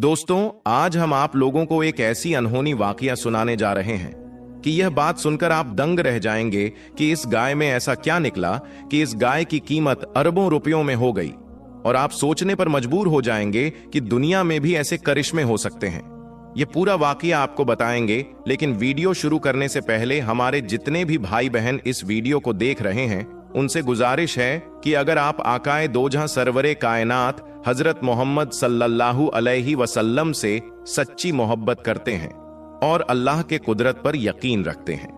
दोस्तों, आज हम आप लोगों को एक ऐसी अनहोनी वाकया सुनाने जा रहे हैं कि यह बात सुनकर आप दंग रह जाएंगे कि इस गाय में ऐसा क्या निकला कि इस गाय की कीमत अरबों रुपयों में हो गई। और आप सोचने पर मजबूर हो जाएंगे कि दुनिया में भी ऐसे करिश्मे हो सकते हैं। यह पूरा वाकया आपको बताएंगे, लेकिन वीडियो शुरू करने से पहले हमारे जितने भी भाई बहन इस वीडियो को देख रहे हैं उनसे गुजारिश है कि अगर आप आकाए दो जहां सरवरे कायनात हजरत मोहम्मद सल्लल्लाहु अलैहि वसल्लम से सच्ची मोहब्बत करते हैं और अल्लाह के कुदरत पर यकीन रखते हैं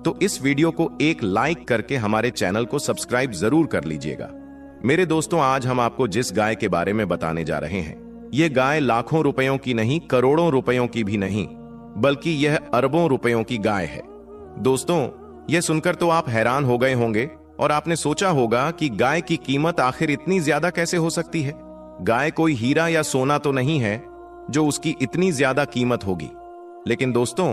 तो इस वीडियो को एक लाइक करके हमारे चैनल को सब्सक्राइब जरूर कर लीजिएगा। मेरे दोस्तों, आज हम आपको जिस गाय के बारे में बताने जा रहे हैं, यह गाय लाखों रुपयों की नहीं, करोड़ों रुपयों की भी नहीं, बल्कि यह अरबों रुपयों की गाय है। दोस्तों, यह सुनकर तो आप हैरान हो गए होंगे और आपने सोचा होगा कि गाय की कीमत आखिर इतनी ज्यादा कैसे हो सकती है। गाय कोई हीरा या सोना तो नहीं है जो उसकी इतनी ज्यादा कीमत होगी, लेकिन दोस्तों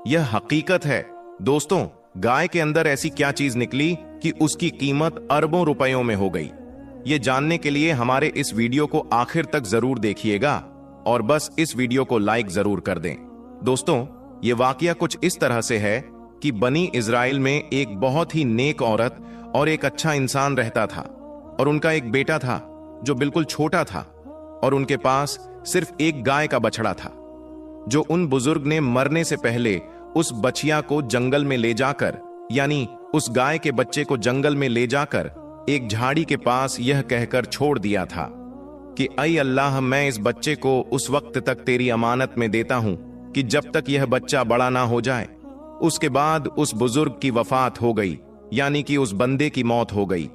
यह हकीकत है। दोस्तों, गाय के अंदर ऐसी क्या चीज निकली कि उसकी कीमत अरबों रुपयों में हो गई। यह जानने के लिए हमारे इस वीडियो को आखिर तक जरूर देखिएगा और बस इस वीडियो को लाइक जरूर कर दें। दोस्तों, यह वाकया कुछ इस तरह से है कि बनी इजराइल में एक बहुत ही नेक औरत और एक अच्छा इंसान रहता था और उनका एक बेटा था जो बिल्कुल छोटा था और उनके पास सिर्फ एक गाय का बछड़ा था जो उन बुजुर्ग ने मरने से पहले उस बछिया को जंगल में ले जाकर, यानी उस गाय के बच्चे को जंगल में ले जाकर एक झाड़ी के पास यह कहकर छोड़ दिया था कि ऐ अल्लाह, मैं इस बच्चे को उस वक्त तक तेरी अमानत में देता हूं कि जब तक यह बच्चा बड़ा ना हो जाए। उसके बाद उस बुजुर्ग की वफात हो गई, यानी कि उस बंदे की मौत हो गई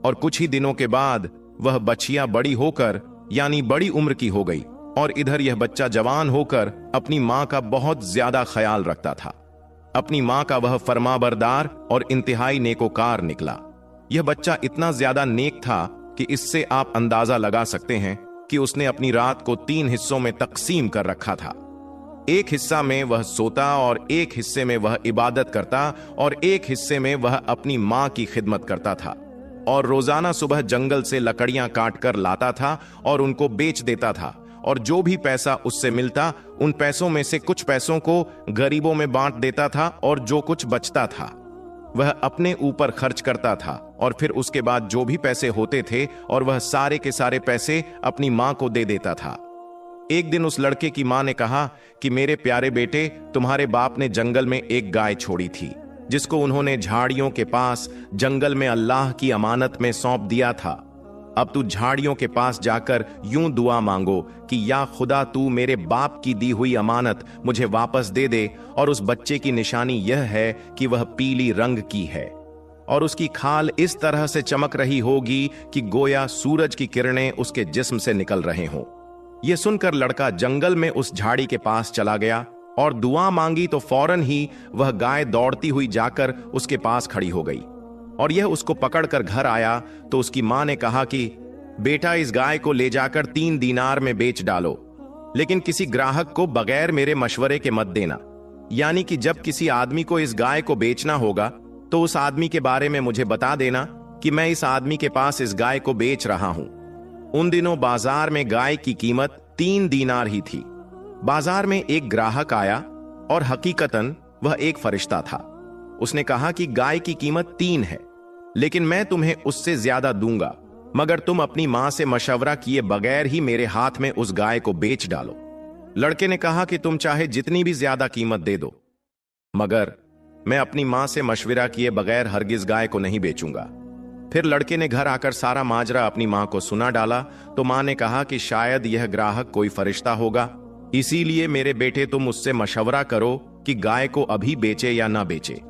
और कुछ ही दिनों के बाद वह बछिया बड़ी होकर, यानी बड़ी उम्र की हो गई और इधर यह बच्चा जवान होकर अपनी मां का बहुत ज्यादा ख्याल रखता था। अपनी मां का वह फरमाबरदार और इंतहाई नेकोकार निकला। यह बच्चा इतना ज्यादा नेक था कि इससे आप अंदाजा लगा सकते हैं कि उसने अपनी रात को 3 हिस्सों में तकसीम कर रखा था। एक हिस्सा में वह सोता और एक हिस्से में वह इबादत करता और एक हिस्से में वह अपनी मां की खिदमत करता था और रोजाना सुबह जंगल से लकड़ियां काट कर लाता था और उनको बेच देता था और जो भी पैसा उससे मिलता उन पैसों में से कुछ पैसों को गरीबों में बांट देता था और जो कुछ बचता था वह अपने ऊपर खर्च करता था और फिर उसके बाद जो भी पैसे होते थे और वह सारे के सारे पैसे अपनी मां को दे देता था। एक दिन उस लड़के की मां ने कहा कि मेरे प्यारे बेटे, तुम्हारे बाप ने जंगल में एक गाय छोड़ी थी जिसको उन्होंने झाड़ियों के पास जंगल में अल्लाह की अमानत में सौंप दिया था। अब तू झाड़ियों के पास जाकर यूं दुआ मांगो कि या खुदा, तू मेरे बाप की दी हुई अमानत मुझे वापस दे दे और उस बच्चे की निशानी यह है कि वह पीली रंग की है और उसकी खाल इस तरह से चमक रही होगी कि गोया सूरज की किरणें उसके जिस्म से निकल रहे हों। यह सुनकर लड़का जंगल में उस झाड़ी के पास चला गया और दुआ मांगी तो फौरन ही वह गाय दौड़ती हुई जाकर उसके पास खड़ी हो गई और यह उसको पकड़कर घर आया तो उसकी मां ने कहा कि बेटा, इस गाय को ले जाकर 3 दीनार में बेच डालो, लेकिन किसी ग्राहक को बगैर मेरे मशवरे के मत देना। यानी कि जब किसी आदमी को इस गाय को बेचना होगा तो उस आदमी के बारे में मुझे बता देना कि मैं इस आदमी के पास इस गाय को बेच रहा हूं। उन दिनों बाजार में गाय की कीमत 3 दीनार ही थी। बाजार में एक ग्राहक आया और हकीकतन वह एक फरिश्ता था। उसने कहा कि गाय की कीमत 3 है, लेकिन मैं तुम्हें उससे ज्यादा दूंगा मगर तुम अपनी मां से मशवरा किए बगैर ही मेरे हाथ में उस गाय को बेच डालो। लड़के ने कहा कि तुम चाहे जितनी भी ज्यादा कीमत दे दो, मगर मैं अपनी मां से मशवरा किए बगैर हरगिज गाय को नहीं बेचूंगा। फिर लड़के ने घर आकर सारा माजरा अपनी मां को सुना डाला तो मां ने कहा कि शायद यह ग्राहक कोई फरिश्ता होगा, इसीलिए मेरे बेटे तुम उससे मशवरा करो कि गाय को अभी बेचे या ना बेचे।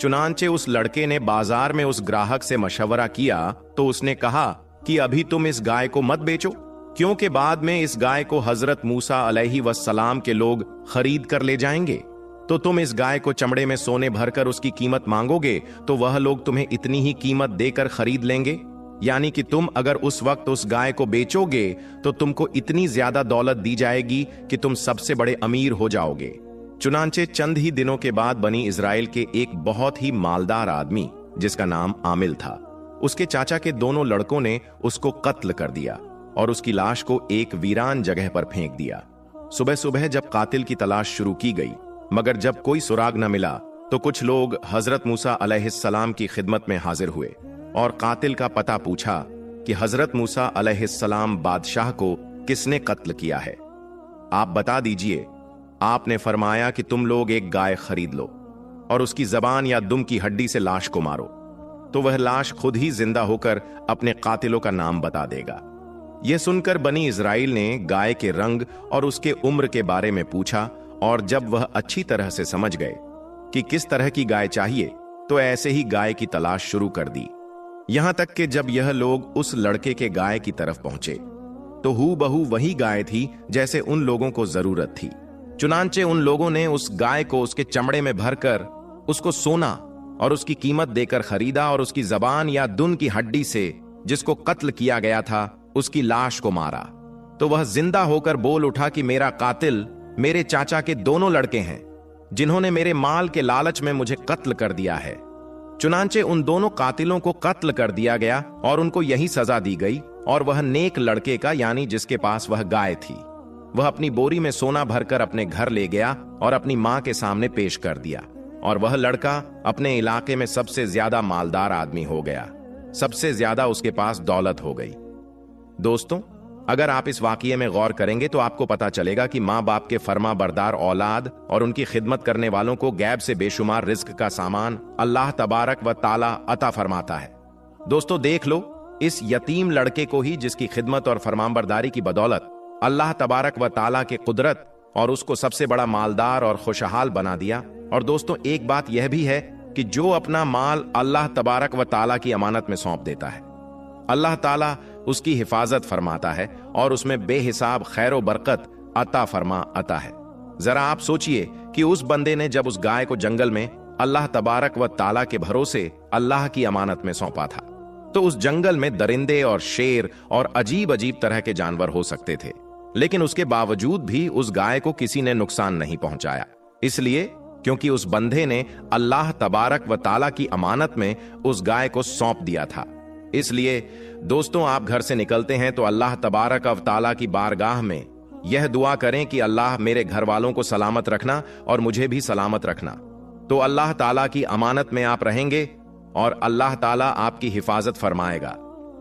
चुनांचे उस लड़के ने बाजार में उस ग्राहक से मशवरा किया तो उसने कहा कि अभी तुम इस गाय को मत बेचो, क्योंकि बाद में इस गाय को हजरत मूसा अलैहि वस्सलाम के लोग खरीद कर ले जाएंगे। तो तुम इस गाय को चमड़े में सोने भरकर उसकी कीमत मांगोगे तो वह लोग तुम्हें इतनी ही कीमत देकर खरीद लेंगे। यानी कि तुम अगर उस वक्त उस गाय को बेचोगे तो तुमको इतनी ज्यादा दौलत दी जाएगी कि तुम सबसे बड़े अमीर हो जाओगे। चुनांचे चंद ही दिनों के बाद बनी इजराइल के एक बहुत ही मालदार आदमी जिसका नाम आमिल था, उसके चाचा के दोनों लड़कों ने उसको कत्ल कर दिया और उसकी लाश को एक वीरान जगह पर फेंक दिया। सुबह सुबह जब कातिल की तलाश शुरू की गई, मगर जब कोई सुराग न मिला तो कुछ लोग हजरत मूसा अलैहिस्सलाम की खिदमत में हाजिर हुए और कातिल का पता पूछा कि हजरत मूसा अलैहिस्सलाम बादशाह को किसने कत्ल किया है। आप बता दीजिए। आपने फरमाया कि तुम लोग एक गाय खरीद लो और उसकी जबान या दुम की हड्डी से लाश को मारो, तो वह लाश खुद ही जिंदा होकर अपने कातिलों का नाम बता देगा। यह सुनकर बनी इजराइल ने गाय के रंग और उसके उम्र के बारे में पूछा, और जब वह अच्छी तरह से समझ गए कि किस तरह की गाय चाहिए, तो ऐसे ही गाय की तलाश शुरू कर दी। यहां तक कि जब यह लोग उस लड़के के गाय की तरफ पहुंचे तो हूबहू वही गाय थी जैसे उन लोगों को जरूरत थी। चुनांचे उन लोगों ने उस गाय को उसके चमड़े में भरकर उसको सोना और उसकी कीमत देकर खरीदा और उसकी जबान या दुन की हड्डी से जिसको कत्ल किया गया था उसकी लाश को मारा, तो वह जिंदा होकर बोल उठा कि मेरा कातिल मेरे चाचा के दोनों लड़के हैं जिन्होंने मेरे माल के लालच में मुझे कत्ल कर दिया है। चुनांचे उन दोनों कातिलों को कत्ल कर दिया गया और उनको यही सजा दी गई, और वह नेक लड़के का यानी जिसके पास वह गाय थी, वह अपनी बोरी में सोना भरकर अपने घर ले गया और अपनी मां के सामने पेश कर दिया, और वह लड़का अपने इलाके में सबसे ज्यादा मालदार आदमी हो गया, सबसे ज्यादा उसके पास दौलत हो गई। दोस्तों, अगर आप इस वाकये में गौर करेंगे तो आपको पता चलेगा कि माँ बाप के फर्मा बरदार औलाद और उनकी खिदमत करने वालों को गैब से बेशुमार रिज्क का सामान अल्लाह तबारक व ताला अता फरमाता है। दोस्तों देख लो, इस यतीम लड़के को ही जिसकी खिदमत और फरमाबरदारी की बदौलत अल्लाह तबारक व ताला के कुदरत और उसको सबसे बड़ा मालदार और खुशहाल बना दिया। और दोस्तों एक बात यह भी है कि जो अपना माल अल्लाह तबारक व ताला की अमानत में सौंप देता है, अल्लाह ताला उसकी हिफाजत फरमाता है और उसमें बेहिसाब खैर बरकत अता फरमाता है। जरा आप सोचिए कि उस बंदे ने जब उस गाय को जंगल में अल्लाह तबारक व ताला के भरोसे अल्लाह की अमानत में सौंपा था, तो उस जंगल में दरिंदे और शेर और अजीब अजीब तरह के जानवर हो सकते थे, लेकिन उसके बावजूद भी उस गाय को किसी ने नुकसान नहीं पहुंचाया। इसलिए क्योंकि उस बंदे ने अल्लाह तबारक व ताला की अमानत में उस गाय को सौंप दिया था। इसलिए दोस्तों, आप घर से निकलते हैं तो अल्लाह तबारक व ताला की बारगाह में यह दुआ करें कि अल्लाह मेरे घर वालों को सलामत रखना और मुझे भी सलामत रखना। तो अल्लाह ताला की अमानत में आप रहेंगे और अल्लाह ताला आपकी हिफाजत फरमाएगा।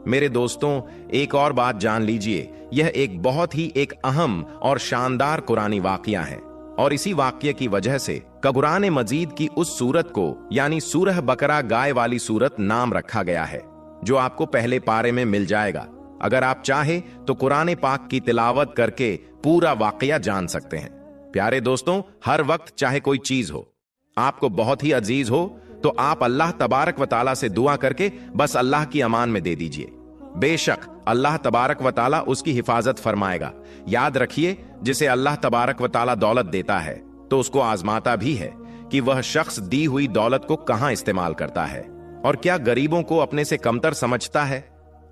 मेरे दोस्तों, एक और बात जान लीजिए, यह एक बहुत ही एक अहम और शानदार कुरानी वाकया है, और इसी वाकये की वजह से कुरान मजीद की उस सूरत को यानी सूरह बकरा गाय वाली सूरत नाम रखा गया है, जो आपको पहले पारे में मिल जाएगा। अगर आप चाहे तो कुरान पाक की तिलावत करके पूरा वाकया जान सकते हैं। प्यारे दोस्तों, हर वक्त चाहे कोई चीज हो आपको बहुत ही अजीज हो, तो आप अल्लाह तबारक व ताला से दुआ करके बस अल्लाह की अमान में दे दीजिए। बेशक अल्लाह तबारक व ताला उसकी हिफाजत फरमाएगा। याद रखिए, जिसे अल्लाह तबारक व ताला दौलत देता है तो उसको आजमाता भी है कि वह शख्स दी हुई दौलत को कहां इस्तेमाल करता है और क्या गरीबों को अपने से कमतर समझता है।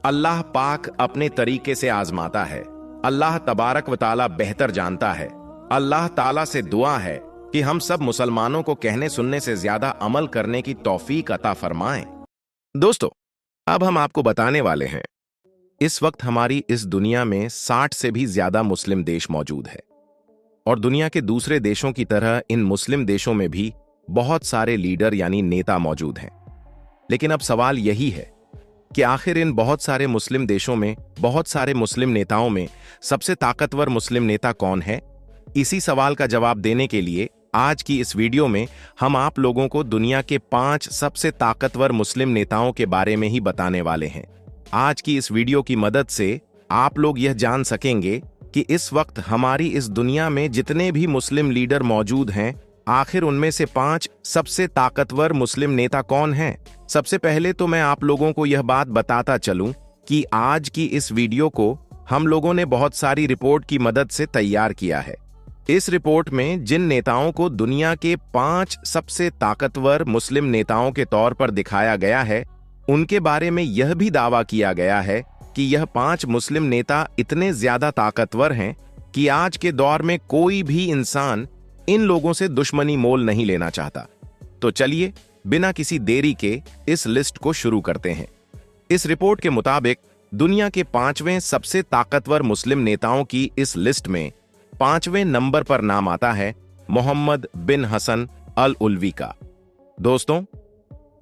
अल्लाह पाक अपने तरीके से आजमाता है। अल्लाह तबारक व ताला बेहतर जानता है। अल्लाह ताला से दुआ है कि हम सब मुसलमानों को कहने सुनने से ज्यादा अमल करने की तौफीक अता फरमाएं। दोस्तों, अब हम आपको बताने वाले हैं, इस वक्त हमारी इस दुनिया में 60 से भी ज्यादा मुस्लिम देश मौजूद है, और दुनिया के दूसरे देशों की तरह इन मुस्लिम देशों में भी बहुत सारे लीडर यानी नेता मौजूद हैं। लेकिन अब सवाल यही है कि आखिर इन बहुत सारे मुस्लिम देशों में बहुत सारे मुस्लिम नेताओं में सबसे ताकतवर मुस्लिम नेता कौन है? इसी सवाल का जवाब देने के लिए आज की इस वीडियो में हम आप लोगों को दुनिया के 5 सबसे ताकतवर मुस्लिम नेताओं के बारे में ही बताने वाले हैं। आज की इस वीडियो की मदद से आप लोग यह जान सकेंगे कि इस वक्त हमारी इस दुनिया में जितने भी मुस्लिम लीडर मौजूद हैं, आखिर उनमें से 5 सबसे ताकतवर मुस्लिम नेता कौन हैं। सबसे पहले तो मैं आप लोगों को यह बात बताता चलूं कि आज की इस वीडियो को हम लोगों ने बहुत सारी रिपोर्ट की मदद से तैयार किया है। इस रिपोर्ट में जिन नेताओं को दुनिया के 5 सबसे ताकतवर मुस्लिम नेताओं के तौर पर दिखाया गया है, उनके बारे में यह भी दावा किया गया है कि यह 5 मुस्लिम नेता इतने ज्यादा ताकतवर हैं कि आज के दौर में कोई भी इंसान इन लोगों से दुश्मनी मोल नहीं लेना चाहता। तो चलिए बिना किसी देरी के इस लिस्ट को शुरू करते हैं। इस रिपोर्ट के मुताबिक दुनिया के 5वें सबसे ताकतवर मुस्लिम नेताओं की इस लिस्ट में 5वें नंबर पर नाम आता है मोहम्मद बिन हसन अल उलवी का। दोस्तों,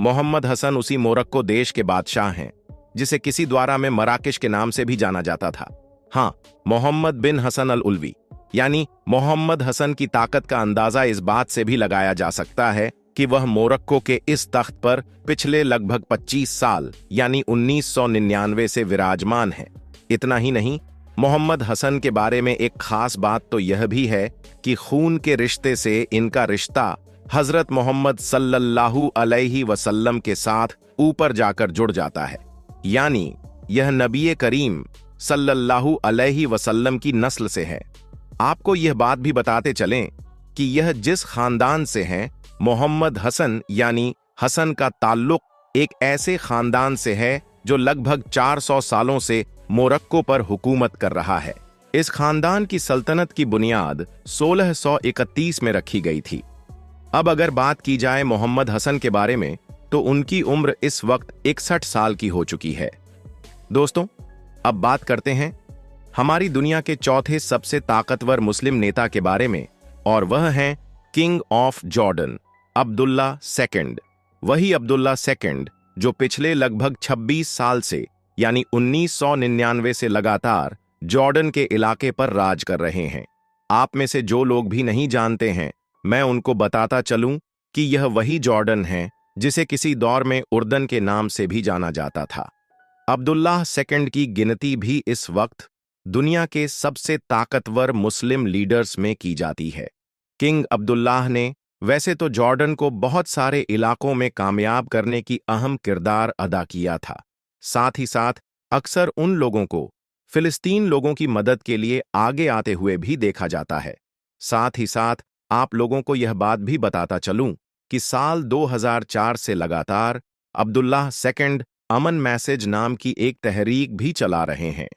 मोहम्मद हसन उसी मोरक्को देश के बादशाह हैं जिसे किसी द्वारा में मराकिश के नाम से भी जाना जाता था। हाँ, मोहम्मद बिन हसन अल उलवी यानी मोहम्मद हसन की ताकत का अंदाजा इस बात से भी लगाया जा सकता है कि वह मोरक्को के इस तख्त पर पिछले लगभग 25 साल यानी 1999 से विराजमान है। इतना ही नहीं, मोहम्मद हसन के बारे में एक खास बात तो यह भी है कि खून के रिश्ते से इनका रिश्ता हजरत मोहम्मद सल्लल्लाहु अलैहि वसल्लम के साथ ऊपर जाकर जुड़ जाता है, यानी यह नबी करीम सल्लल्लाहु अलैहि वसल्लम की नस्ल से है। आपको यह बात भी बताते चलें कि यह जिस खानदान से हैं, मोहम्मद हसन यानी हसन का ताल्लुक एक ऐसे खानदान से है जो लगभग 400 सालों से मोरक्को पर हुकूमत कर रहा है। इस खानदान की सल्तनत की बुनियाद 1631 में रखी गई थी। अब अगर बात की जाए मोहम्मद हसन के बारे में तो उनकी उम्र इस वक्त 61 साल की हो चुकी है। दोस्तों, अब बात करते हैं हमारी दुनिया के चौथे सबसे ताकतवर मुस्लिम नेता के बारे में, और वह हैं king of Jordan Abdullah second. वही अब्दुल्ला सेकंड जो पिछले लगभग 26 साल से यानी 1999 से लगातार जॉर्डन के इलाके पर राज कर रहे हैं। आप में से जो लोग भी नहीं जानते हैं, मैं उनको बताता चलूं कि यह वही जॉर्डन है जिसे किसी दौर में उर्दन के नाम से भी जाना जाता था। अब्दुल्लाह सेकंड की गिनती भी इस वक्त दुनिया के सबसे ताकतवर मुस्लिम लीडर्स में की जाती है। किंग अब्दुल्लाह ने वैसे तो जॉर्डन को बहुत सारे इलाकों में कामयाब करने की अहम किरदार अदा किया था, साथ ही साथ अक्सर उन लोगों को फिलिस्तीन लोगों की मदद के लिए आगे आते हुए भी देखा जाता है। साथ ही साथ आप लोगों को यह बात भी बताता चलूं कि साल 2004 से लगातार अब्दुल्लाह सेकंड अमन मैसेज नाम की एक तहरीक भी चला रहे हैं,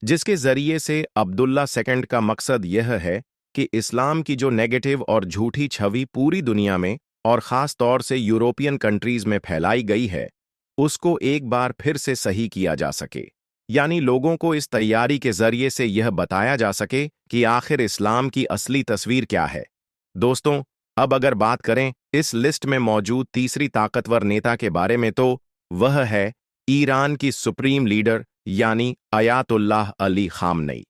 जिसके जरिए से अब्दुल्ला सेकंड का मकसद यह है कि इस्लाम की जो नेगेटिव और झूठी छवि पूरी दुनिया में और ख़ास तौर से यूरोपियन कंट्रीज में फैलाई गई है, उसको एक बार फिर से सही किया जा सके। यानी लोगों को इस तैयारी के जरिए से यह बताया जा सके कि आखिर इस्लाम की असली तस्वीर क्या है। दोस्तों, अब अगर बात करें इस लिस्ट में मौजूद तीसरी ताकतवर नेता के बारे में तो वह है ईरान की सुप्रीम लीडर यानी अयातुल्लाह अली खामनई।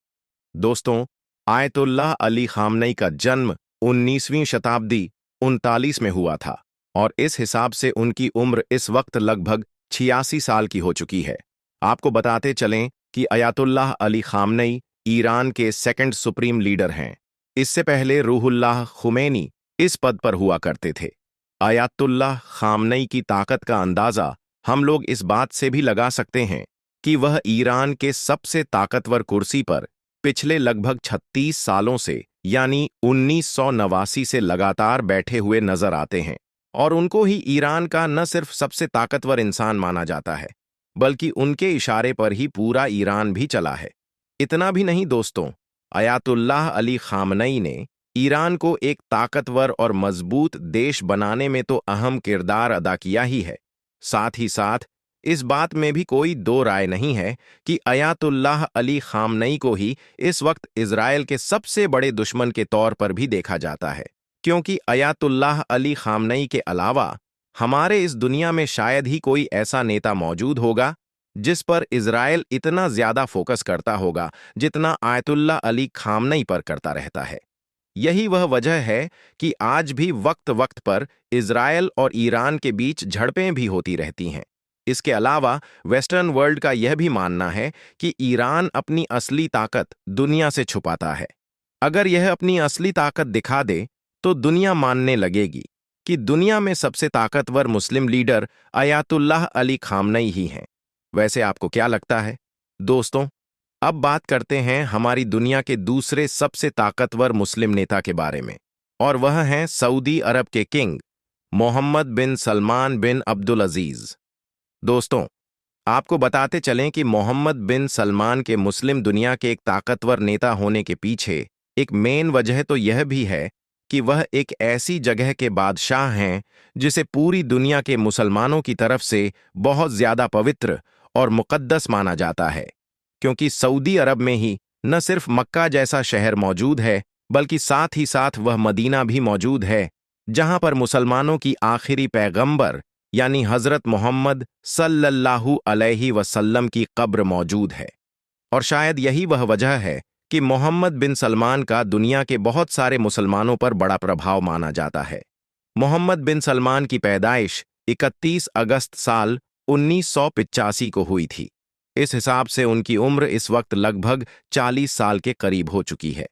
दोस्तों, आयतुल्लाह अली खामनई का जन्म 19वीं शताब्दी 39 में हुआ था और इस हिसाब से उनकी उम्र इस वक्त लगभग 86 साल की हो चुकी है। आपको बताते चलें कि अयातुल्लाह अली खामनई ईरान के सेकंड सुप्रीम लीडर हैं। इससे पहले रूहुल्लाह खुमैनी इस पद पर हुआ करते थे। अयातुल्लाह खामनई की ताकत का अंदाजा हम लोग इस बात से भी लगा सकते हैं कि वह ईरान के सबसे ताकतवर कुर्सी पर पिछले लगभग 36 सालों से यानी 1989 से लगातार बैठे हुए नजर आते हैं, और उनको ही ईरान का न सिर्फ सबसे ताकतवर इंसान माना जाता है, बल्कि उनके इशारे पर ही पूरा ईरान भी चला है। इतना भी नहीं दोस्तों, अयातुल्लाह अली खामनई ने ईरान को एक ताकतवर और मजबूत देश बनाने में तो अहम किरदार अदा किया ही है, साथ ही साथ इस बात में भी कोई दो राय नहीं है कि अयातुल्लाह अली खामनई को ही इस वक्त इजराइल के सबसे बड़े दुश्मन के तौर पर भी देखा जाता है, क्योंकि अयातुल्लाह अली खामनई के अलावा हमारे इस दुनिया में शायद ही कोई ऐसा नेता मौजूद होगा जिस पर इजराइल इतना ज्यादा फोकस करता होगा जितना आयतुल्लाह अली खामनई पर करता रहता है। यही वह वजह है कि आज भी वक्त वक्त पर इजराइल और ईरान के बीच झड़पें भी होती रहती हैं। इसके अलावा वेस्टर्न वर्ल्ड का यह भी मानना है कि ईरान अपनी असली ताकत दुनिया से छुपाता है। अगर यह अपनी असली ताकत दिखा दे तो दुनिया मानने लगेगी कि दुनिया में सबसे ताकतवर मुस्लिम लीडर अयातुल्लाह अली खामनई ही हैं। वैसे आपको क्या लगता है? दोस्तों, अब बात करते हैं हमारी दुनिया के दूसरे सबसे ताकतवर मुस्लिम नेता के बारे में, और वह हैं सऊदी अरब के किंग मोहम्मद बिन सलमान बिन अब्दुल अजीज। दोस्तों, आपको बताते चलें कि मोहम्मद बिन सलमान के मुस्लिम दुनिया के एक ताकतवर नेता होने के पीछे एक मेन वजह तो यह भी है कि वह एक ऐसी जगह के बादशाह हैं जिसे पूरी दुनिया के मुसलमानों की तरफ से बहुत ज्यादा पवित्र और मुकद्दस माना जाता है, क्योंकि सऊदी अरब में ही न सिर्फ मक्का जैसा शहर मौजूद है बल्कि साथ ही साथ वह मदीना भी मौजूद है जहां पर मुसलमानों की आखिरी पैगंबर यानी हजरत मोहम्मद सल्लल्लाहु अलैहि वसल्लम की कब्र मौजूद है। और शायद यही वह वजह है कि मोहम्मद बिन सलमान का दुनिया के बहुत सारे मुसलमानों पर बड़ा प्रभाव माना जाता है। मोहम्मद बिन सलमान की पैदाइश 31 अगस्त साल 1985 को हुई थी। इस हिसाब से उनकी उम्र इस वक्त लगभग 40 साल के करीब हो चुकी है।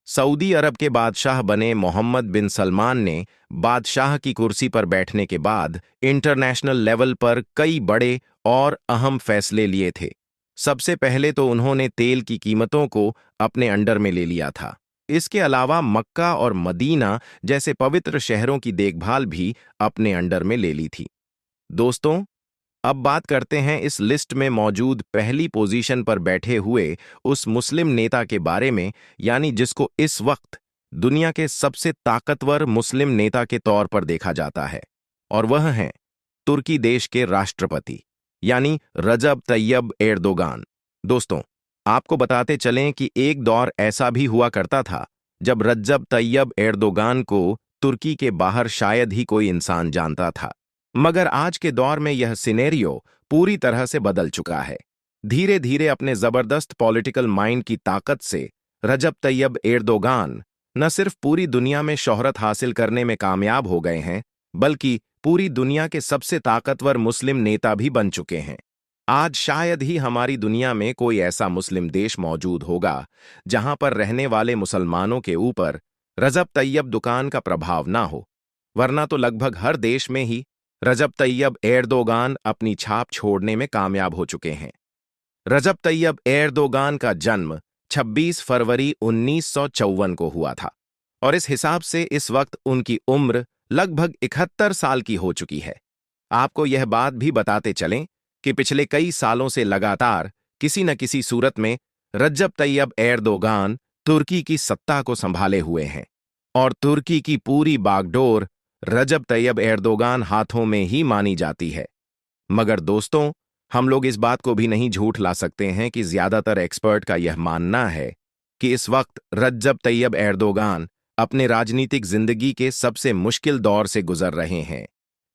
सऊदी अरब के बादशाह बने मोहम्मद बिन सलमान ने बादशाह की कुर्सी पर बैठने के बाद इंटरनेशनल लेवल पर कई बड़े और अहम फैसले लिए थे। सबसे पहले तो उन्होंने तेल की कीमतों को अपने अंडर में ले लिया था। इसके अलावा मक्का और मदीना जैसे पवित्र शहरों की देखभाल भी अपने अंडर में ले ली थी। दोस्तों, अब बात करते हैं इस लिस्ट में मौजूद पहली पोजीशन पर बैठे हुए उस मुस्लिम नेता के बारे में, यानी जिसको इस वक्त दुनिया के सबसे ताकतवर मुस्लिम नेता के तौर पर देखा जाता है, और वह हैं तुर्की देश के राष्ट्रपति यानी रजब तैयब एर्दोगान। दोस्तों, आपको बताते चलें कि एक दौर ऐसा भी हुआ करता था जब रजब तैयब एर्दोगान को तुर्की के बाहर शायद ही कोई इंसान जानता था। मगर आज के दौर में यह सिनेरियो पूरी तरह से बदल चुका है। धीरे धीरे अपने जबरदस्त पॉलिटिकल माइंड की ताकत से रजब तैयब एर्दोगान न सिर्फ पूरी दुनिया में शोहरत हासिल करने में कामयाब हो गए हैं, बल्कि पूरी दुनिया के सबसे ताकतवर मुस्लिम नेता भी बन चुके हैं। आज शायद ही हमारी दुनिया में कोई ऐसा मुस्लिम देश मौजूद होगा जहां पर रहने वाले मुसलमानों के ऊपर रजब तैयब दुकान का प्रभाव ना हो, वरना तो लगभग हर देश में ही रजब तैयब एर्दोगान अपनी छाप छोड़ने में कामयाब हो चुके हैं। रजब तैयब एर्दोगान का जन्म 26 फरवरी 1954 को हुआ था और इस हिसाब से इस वक्त उनकी उम्र लगभग 71 साल की हो चुकी है। आपको यह बात भी बताते चलें कि पिछले कई सालों से लगातार किसी न किसी सूरत में रजब तैयब एर्दोगान तुर्की की सत्ता को संभाले हुए हैं और तुर्की की पूरी बागडोर रजब तैयब एर्दोगान हाथों में ही मानी जाती है। मगर दोस्तों, हम लोग इस बात को भी नहीं झूठ ला सकते हैं कि ज्यादातर एक्सपर्ट का यह मानना है कि इस वक्त रजब तैयब एर्दोगान अपने राजनीतिक जिंदगी के सबसे मुश्किल दौर से गुजर रहे हैं,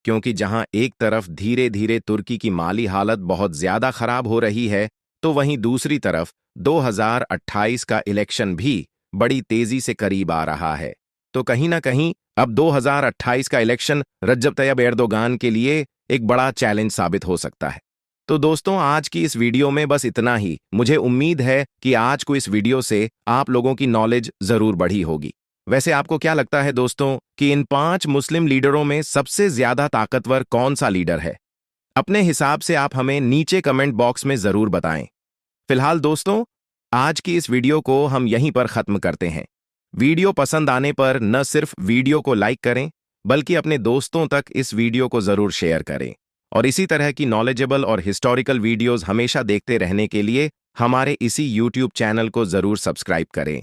क्योंकि जहां एक तरफ धीरे धीरे तुर्की की माली हालत बहुत ज्यादा खराब हो रही है, तो वहीं दूसरी तरफ 2028 का इलेक्शन भी बड़ी तेजी से करीब आ रहा है। तो कहीं ना कहीं अब 2028 का इलेक्शन रजब तैयब एर्दोगान के लिए एक बड़ा चैलेंज साबित हो सकता है। तो दोस्तों, आज की इस वीडियो में बस इतना ही। मुझे उम्मीद है कि आज को इस वीडियो से आप लोगों की नॉलेज जरूर बढ़ी होगी। वैसे आपको क्या लगता है दोस्तों कि इन 5 मुस्लिम लीडरों में सबसे ज्यादा ताकतवर कौन सा लीडर है? अपने हिसाब से आप हमें नीचे कमेंट बॉक्स में जरूर बताएं। फिलहाल दोस्तों, आज की इस वीडियो को हम यहीं पर खत्म करते हैं। वीडियो पसंद आने पर न सिर्फ वीडियो को लाइक करें, बल्कि अपने दोस्तों तक इस वीडियो को जरूर शेयर करें। और इसी तरह की नॉलेजेबल और हिस्टोरिकल वीडियोस हमेशा देखते रहने के लिए हमारे इसी YouTube चैनल को जरूर सब्सक्राइब करें।